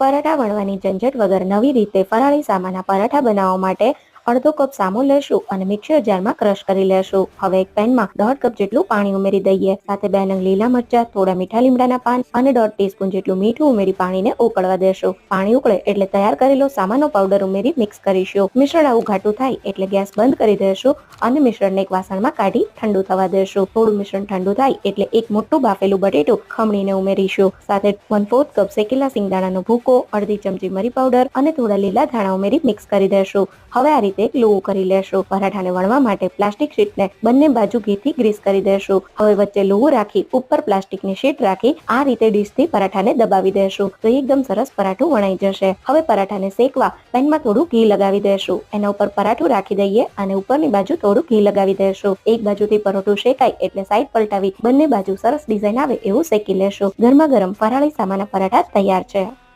પરાઠા વણવાની ઝંઝટ વગર નવી રીતે ફરાળી સામાના પરાઠા બનાવવા માટે અડધો કપ સામો લેશું અને મિક્સર જારમાં ક્રશ કરી લેશું. હવે એક પેનમાં 1/2 કપ જેટલું પાણી ઉમેરી દઈએ. સાથે 2 નંગ લીલા મરચાં, થોડા મીઠા લીમડાના પાન અને 1/2 ટીસ્પૂન જેટલું મીઠું ઉમેરી પાણીને ઉકળવા દેશું. પાણી ઉકળે એટલે તૈયાર કરેલો સામાનો પાવડર ઉમેરી મિક્સ કરીશું. મિશ્રણ આવું ઘાટું થાય એટલે ગેસ બંધ કરી દેશું અને મિશ્રણને એક વાસણમાં કાઢી ઠંડુ થવા દેશું. થોડું મિશ્રણ ઠંડુ થાય એટલે એક મોટું બાફેલું બટેટું ખમણીને ઉમેરીશું. સાથે 1/4 કપ શેકેલા સિંગદાણાનો ભૂકો, અડધી ચમચી મરી પાવડર અને થોડા લીલા ધાણા ઉમેરી મિક્સ કરી દેશું. હવે આ રીતે લોવું કરી લેશું. પરાઠાને વણવા માટે પ્લાસ્ટિક શીટને બંને બાજુ ઘીથી ગ્રીસ કરી દેશું. હવે વચ્ચે લોવું રાખી ઉપર પ્લાસ્ટિકની શીટ રાખી આ રીતે ડીશથી પરાઠાને દબાવી દેશું તો એકદમ સરસ પરાઠું વણાઈ જશે. હવે પરાઠાને શેકવા પેનમાં થોડું ઘી લગાવી દેશું. એના ઉપર પરાઠું રાખી દઈએ અને ઉપરની બાજુ થોડું ઘી લગાવી દેશું. એક બાજુથી પરોઠું શેકાય એટલે સાઈડ પલટાવી બંને બાજુ સરસ ડિઝાઇન આવે એવું શેકી લેશું. ગરમા ગરમ ફરાળી સામાના પરાઠા તૈયાર છે.